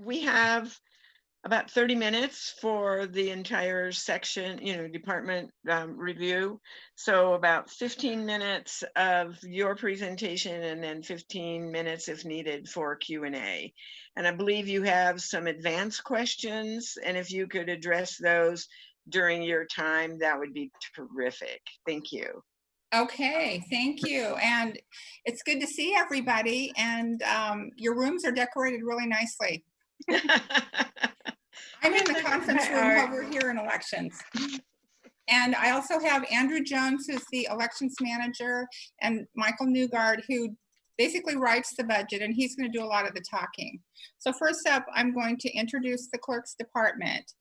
we have about 30 minutes for the entire section, department review. So about 15 minutes of your presentation and then 15 minutes if needed for Q&A. And I believe you have some advanced questions, and if you could address those during your time, that would be terrific. Thank you. Okay, thank you. And it's good to see everybody, and your rooms are decorated really nicely. I'm in the conference room over here in elections. And I also have Andrew Jones, who's the elections manager, and Michael Newgard, who basically writes the budget, and he's going to do a lot of the talking. So first up, I'm going to introduce the clerk's department.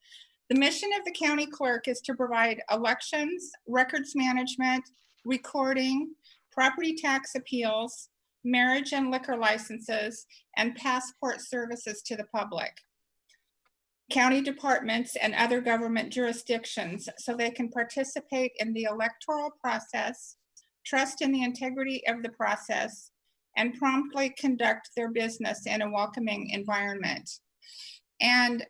The mission of the county clerk is to provide elections, records management, recording, property tax appeals, marriage and liquor licenses, and passport services to the public, county departments, and other government jurisdictions so they can participate in the electoral process, trust in the integrity of the process, and promptly conduct their business in a welcoming environment. And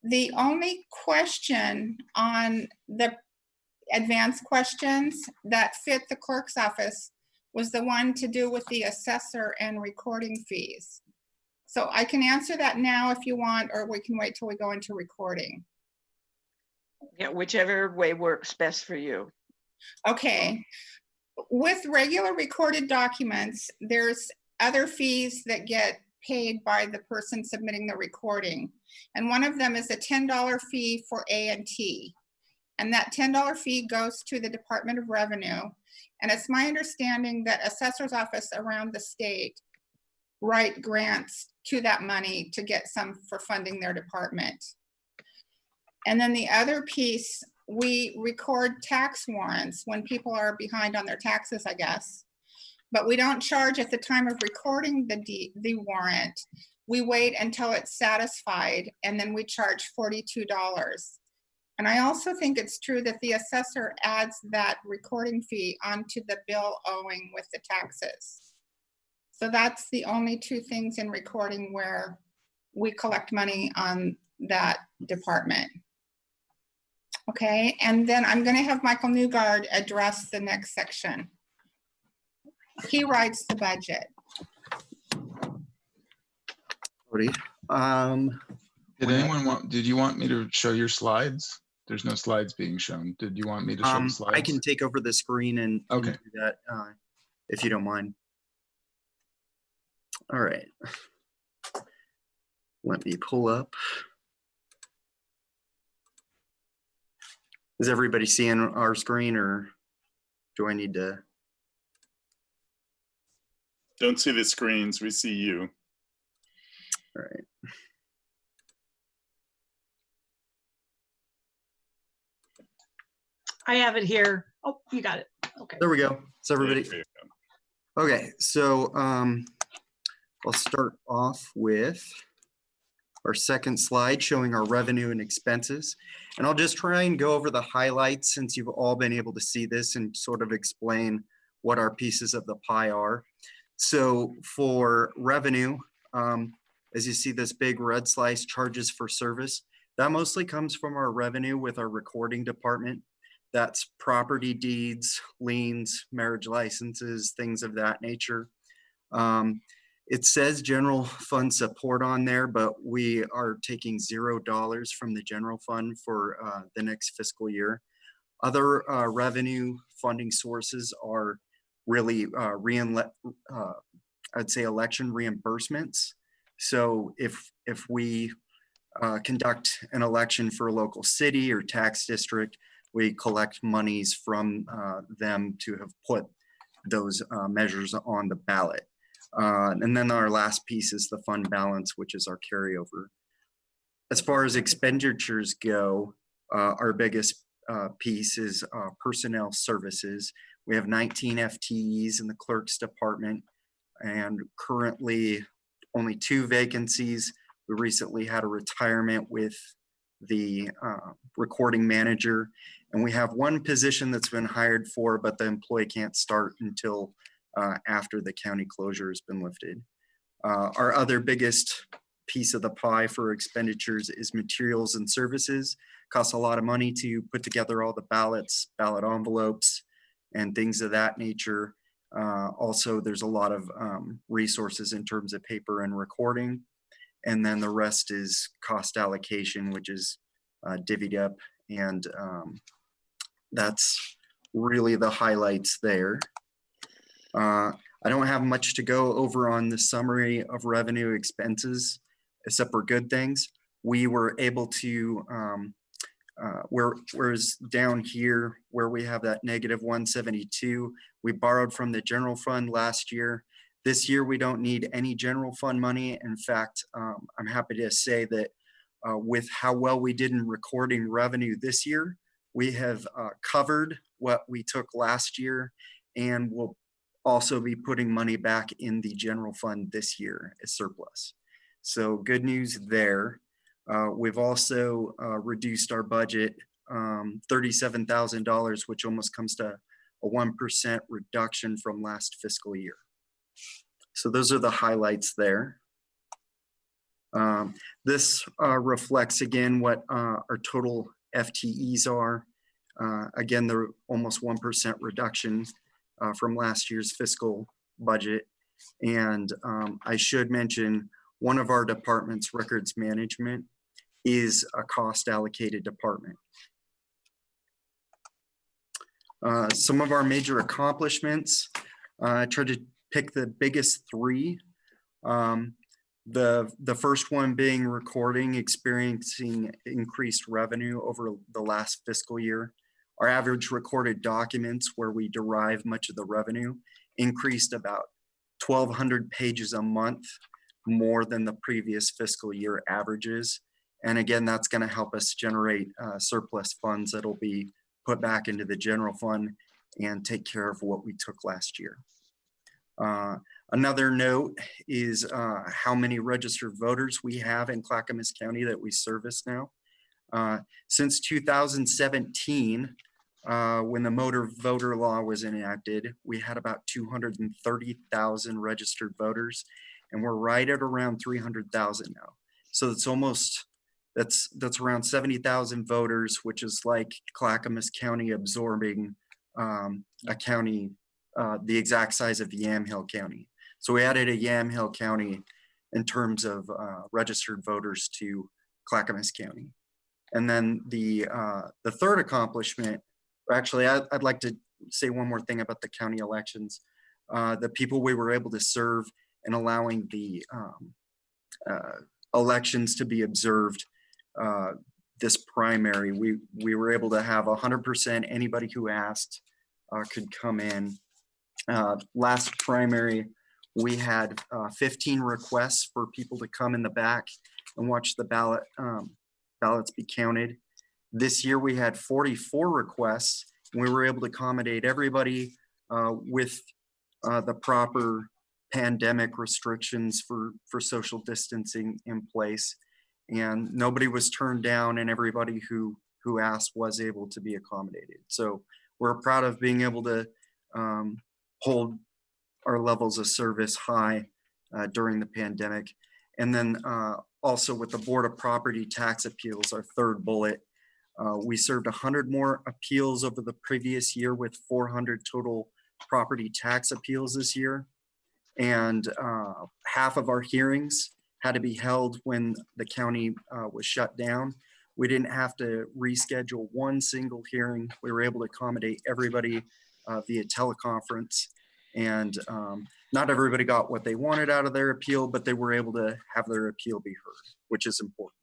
the only question on the advanced questions that fit the clerk's office was the one to do with the assessor and recording fees. So I can answer that now if you want, or we can wait till we go into recording. Yeah, whichever way works best for you. Okay. With regular recorded documents, there's other fees that get paid by the person submitting the recording. And one of them is a $10 fee for A&T. And that $10 fee goes to the Department of Revenue. And it's my understanding that assessor's office around the state write grants to that money to get some for funding their department. And then the other piece, we record tax warrants when people are behind on their taxes, I guess. But we don't charge at the time of recording the warrant. We wait until it's satisfied, and then we charge $42. And I also think it's true that the assessor adds that recording fee onto the bill owing with the taxes. So that's the only two things in recording where we collect money on that department. Okay, and then I'm going to have Michael Newgard address the next section. He writes the budget. Did you want me to show your slides? There's no slides being shown. Did you want me to show the slides? I can take over the screen and do that if you don't mind. All right. Let me pull up. Is everybody seeing our screen, or do I need to? Don't see the screens, we see you. All right. I have it here. Oh, you got it. Okay. There we go. So everybody. Okay, so I'll start off with our second slide showing our revenue and expenses. And I'll just try and go over the highlights since you've all been able to see this and sort of explain what our pieces of the pie are. So for revenue, as you see this big red slice, charges for service, that mostly comes from our revenue with our recording department. That's property deeds, liens, marriage licenses, things of that nature. It says general fund support on there, but we are taking $0 from the general fund for the next fiscal year. Other revenue funding sources are really I'd say election reimbursements. So if we conduct an election for a local city or tax district, we collect monies from them to have put those measures on the ballot. And then our last piece is the fund balance, which is our carryover. As far as expenditures go, our biggest piece is personnel services. We have 19 FTEs in the clerk's department and currently only 2 vacancies. We recently had a retirement with the recording manager, and we have 1 position that's been hired for, but the employee can't start until after the county closure has been lifted. Our other biggest piece of the pie for expenditures is materials and services. Costs a lot of money to put together all the ballots, ballot envelopes, and things of that nature. Also, there's a lot of resources in terms of paper and recording. And then the rest is cost allocation, which is divvied up. And that's really the highlights there. I don't have much to go over on the summary of revenue expenses, except for good things. We were able to, whereas down here where we have that negative 172, we borrowed from the general fund last year. This year, we don't need any general fund money. In fact, I'm happy to say that with how well we did in recording revenue this year, we have covered what we took last year, and we'll also be putting money back in the general fund this year as surplus. So good news there. We've also reduced our budget $37,000, which almost comes to a 1% reduction from last fiscal year. So those are the highlights there. This reflects again what our total FTEs are. Again, they're almost 1% reduction from last year's fiscal budget. And I should mention one of our departments, records management, is a cost allocated department. Some of our major accomplishments, I tried to pick the biggest three. The first one being recording, experiencing increased revenue over the last fiscal year. Our average recorded documents, where we derive much of the revenue, increased about 1,200 pages a month more than the previous fiscal year averages. And again, that's going to help us generate surplus funds that'll be put back into the general fund and take care of what we took last year. Another note is how many registered voters we have in Clackamas County that we service now. Since 2017, when the motor voter law was enacted, we had about 230,000 registered voters, and we're right at around 300,000 now. So it's almost, that's around 70,000 voters, which is like Clackamas County absorbing a county the exact size of Yamhill County. So we added a Yamhill County in terms of registered voters to Clackamas County. And then the third accomplishment, actually, I'd like to say one more thing about the county elections. The people we were able to serve and allowing the elections to be observed this primary, we were able to have 100% anybody who asked could come in. Last primary, we had 15 requests for people to come in the back and watch the ballots be counted. This year we had 44 requests, and we were able to accommodate everybody with the proper pandemic restrictions for social distancing in place. And nobody was turned down, and everybody who asked was able to be accommodated. So we're proud of being able to hold our levels of service high during the pandemic. And then also with the Board of Property Tax Appeals, our third bullet, we served 100 more appeals over the previous year with 400 total property tax appeals this year. And half of our hearings had to be held when the county was shut down. We didn't have to reschedule one single hearing. We were able to accommodate everybody via teleconference. And not everybody got what they wanted out of their appeal, but they were able to have their appeal be heard, which is important.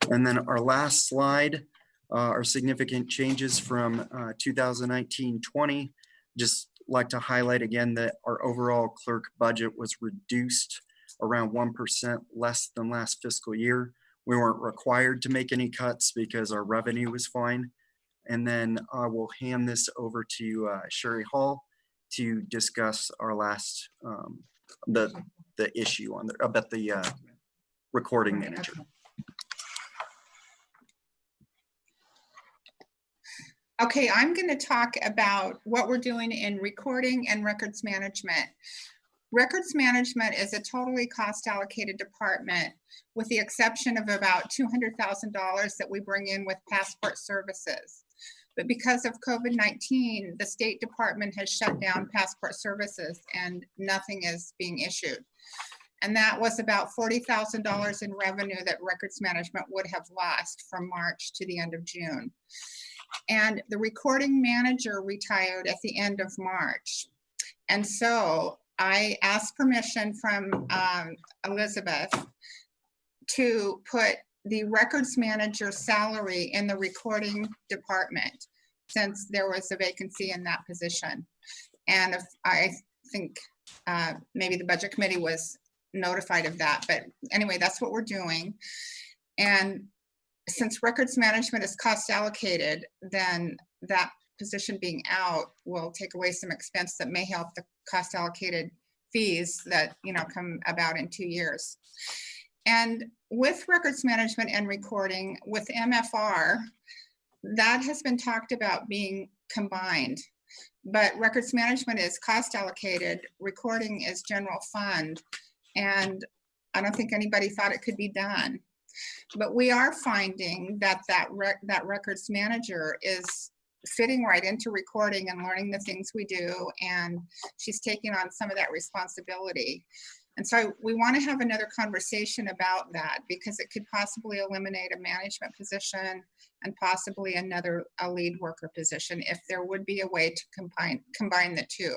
And then our last slide are significant changes from 2019-20. Just like to highlight again that our overall clerk budget was reduced around 1% less than last fiscal year. We weren't required to make any cuts because our revenue was fine. And then I will hand this over to Sherry Hall to discuss our last, the issue on about the recording manager. Okay, I'm going to talk about what we're doing in recording and records management. Records management is a totally cost allocated department, with the exception of about $200,000 that we bring in with passport services. But because of COVID-19, the State Department has shut down passport services and nothing is being issued. And that was about $40,000 in revenue that records management would have lost from March to the end of June. And the recording manager retired at the end of March. And so I asked permission from Elizabeth to put the records manager salary in the recording department, since there was a vacancy in that position. And if, I think maybe the budget committee was notified of that, but anyway, that's what we're doing. And since records management is cost allocated, then that position being out will take away some expense that may help the cost allocated fees that, you know, come about in 2 years. And with records management and recording with MFR, that has been talked about being combined, but records management is cost allocated, recording is general fund, and I don't think anybody thought it could be done. But we are finding that that records manager is fitting right into recording and learning the things we do, and she's taking on some of that responsibility. And so we want to have another conversation about that, because it could possibly eliminate a management position and possibly a lead worker position if there would be a way to combine the two.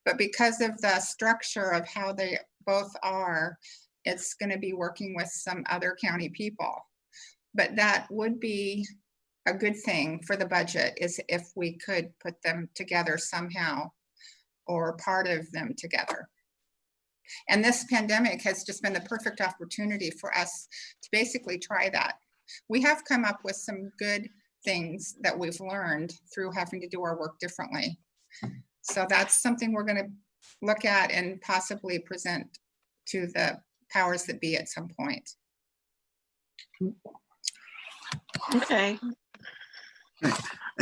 But because of the structure of how they both are, it's going to be working with some other county people. But that would be a good thing for the budget, is if we could put them together somehow, or part of them together. And this pandemic has just been the perfect opportunity for us to basically try that. We have come up with some good things that we've learned through having to do our work differently. So that's something we're going to look at and possibly present to the powers that be at some point. Okay.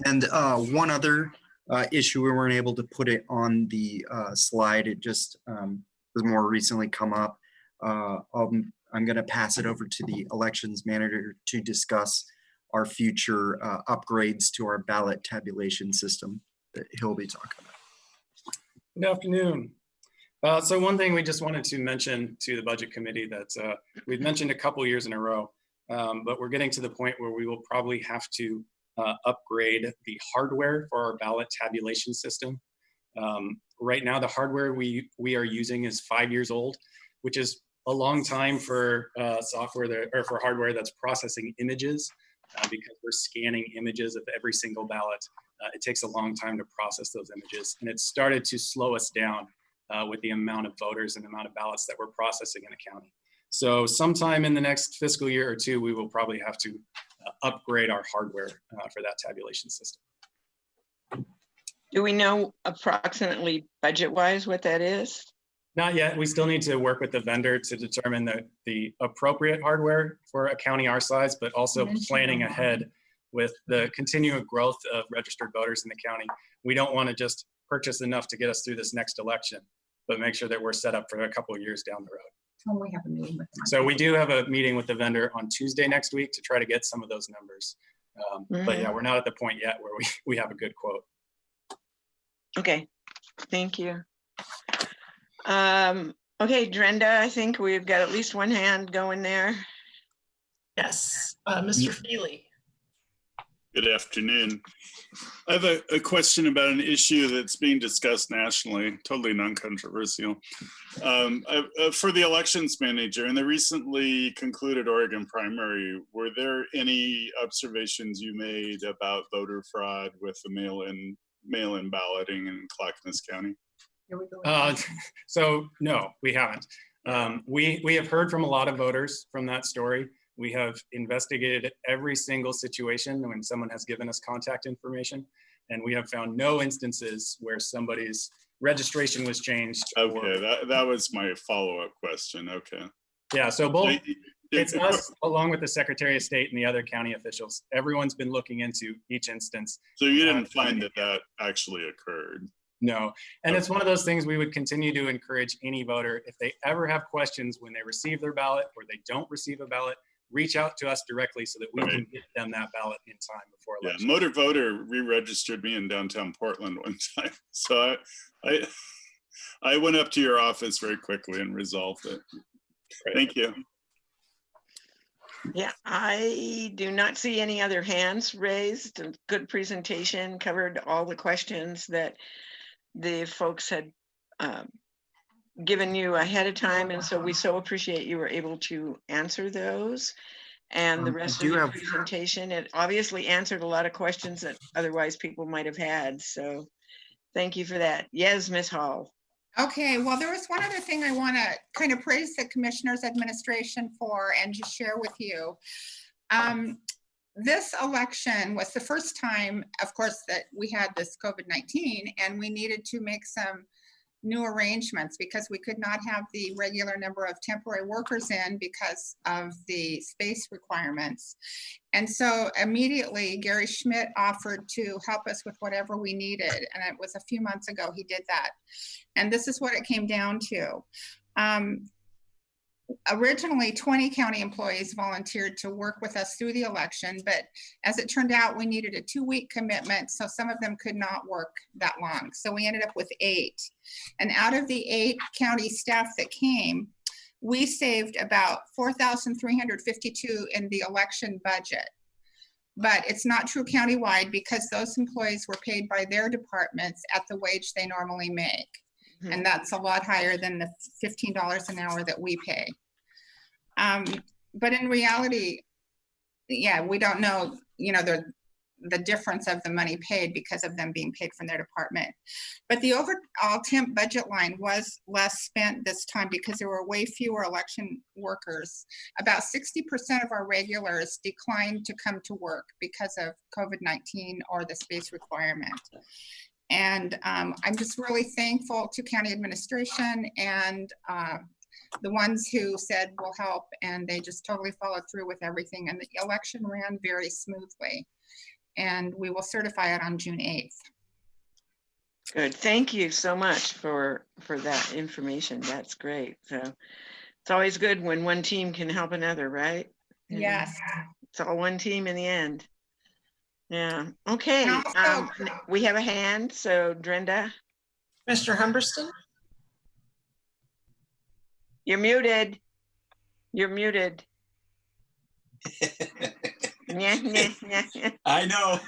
And one other issue, we weren't able to put it on the slide. It just was more recently come up. I'm going to pass it over to the elections manager to discuss our future upgrades to our ballot tabulation system that he'll be talking about. Good afternoon. So one thing we just wanted to mention to the budget committee that we've mentioned a couple years in a row, but we're getting to the point where we will probably have to upgrade the hardware for our ballot tabulation system. Right now, the hardware we are using is 5 years old, which is a long time for software or for hardware that's processing images, because we're scanning images of every single ballot. It takes a long time to process those images, and it started to slow us down with the amount of voters and the amount of ballots that we're processing in a county. So sometime in the next fiscal year or two, we will probably have to upgrade our hardware for that tabulation system. Do we know approximately budget-wise what that is? Not yet. We still need to work with the vendor to determine the appropriate hardware for a county our size, but also planning ahead with the continuing growth of registered voters in the county. We don't want to just purchase enough to get us through this next election, but make sure that we're set up for a couple of years down the road. We have a meeting with them. So we do have a meeting with the vendor on Tuesday next week to try to get some of those numbers. But yeah, we're not at the point yet where we have a good quote. Okay, thank you. Okay, Drenda, I think we've got at least one hand going there. Yes, Mr. Feely. Good afternoon. I have a question about an issue that's being discussed nationally, totally non-controversial. For the elections manager, in the recently concluded Oregon primary, were there any observations you made about voter fraud with the mail-in balloting in Clackamas County? So no, we haven't. We have heard from a lot of voters from that story. We have investigated every single situation when someone has given us contact information, and we have found no instances where somebody's registration was changed. Okay, that was my follow-up question. Okay. Yeah, so both, it's us along with the Secretary of State and the other county officials. Everyone's been looking into each instance. So you didn't find that actually occurred? No. And it's one of those things we would continue to encourage any voter, if they ever have questions when they receive their ballot or they don't receive a ballot, reach out to us directly so that we can get them that ballot in time before election. Yeah, Motor Voter re-registered me in downtown Portland one time. So I went up to your office very quickly and resolved it. Thank you. Yeah, I do not see any other hands raised. A good presentation, covered all the questions that the folks had given you ahead of time. And so we so appreciate you were able to answer those. And the rest of your presentation, it obviously answered a lot of questions that otherwise people might have had. So thank you for that. Yes, Ms. Hall. Okay, well, there was one other thing I want to kind of praise the Commissioner's administration for and just share with you. This election was the first time, of course, that we had this COVID-19, and we needed to make some new arrangements because we could not have the regular number of temporary workers in because of the space requirements. And so immediately Gary Schmidt offered to help us with whatever we needed. And it was a few months ago he did that. And this is what it came down to. Originally 20 county employees volunteered to work with us through the election, but as it turned out, we needed a 2-week commitment, so some of them could not work that long. So we ended up with 8. And out of the 8 county staff that came, we saved about $4,352 in the election budget. But it's not true countywide because those employees were paid by their departments at the wage they normally make. And that's a lot higher than the $15 an hour that we pay. But in reality, yeah, we don't know, you know, the difference of the money paid because of them being paid from their department. But the overall temp budget line was less spent this time because there were way fewer election workers. About 60% of our regulars declined to come to work because of COVID-19 or the space requirement. And I'm just really thankful to county administration and the ones who said we'll help, and they just totally followed through with everything. And the election ran very smoothly, and we will certify it on June 8th. Good. Thank you so much for that information. That's great. So it's always good when one team can help another, right? Yes. It's all one team in the end. Yeah. Okay. Also, we have a hand. So Drenda, Mr. Humberston? you're muted. You're muted. I know.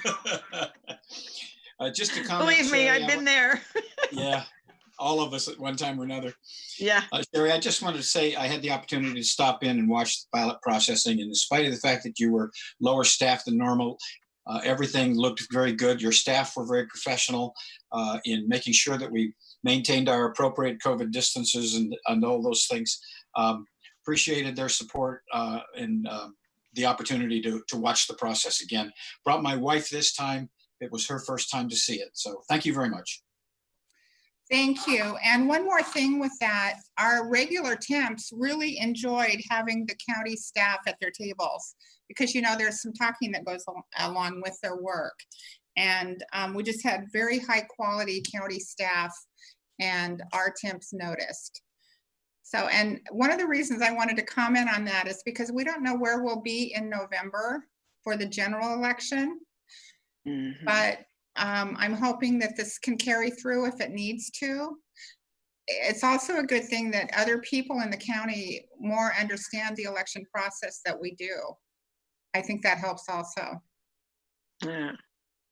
Just to comment. Believe me, Sherry, I've been there. Yeah, all of us at one time or another. Yeah. Sherry, I just wanted to say I had the opportunity to stop in and watch the ballot processing, and in spite of the fact that you were lower staffed than normal, everything looked very good. Your staff were very professional in making sure that we maintained our appropriate COVID distances and all those things. Appreciated their support and the opportunity to watch the process again. Brought my wife this time. It was her first time to see it. So thank you very much. thank you. And one more thing with that, our regular temps really enjoyed having the county staff at their tables because, you know, there's some talking that goes along with their work. And we just had very high quality county staff, and our temps noticed. So, and one of the reasons I wanted to comment on that is because we don't know where we'll be in November for the general election. Mm-hmm. But I'm hoping that this can carry through if it needs to. It's also a good thing that other people in the county more understand the election process that we do. I think that helps also. Yeah,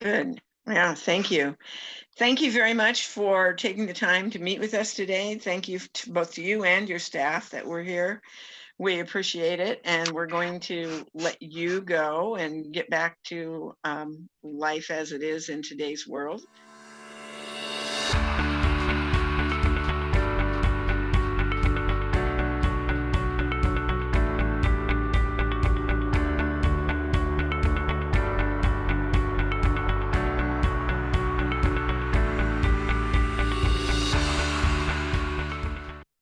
good. Yeah, thank you. Thank you very much for taking the time to meet with us today. Thank you to both you and your staff that were here. We appreciate it, and we're going to let you go and get back to life as it is in today's world.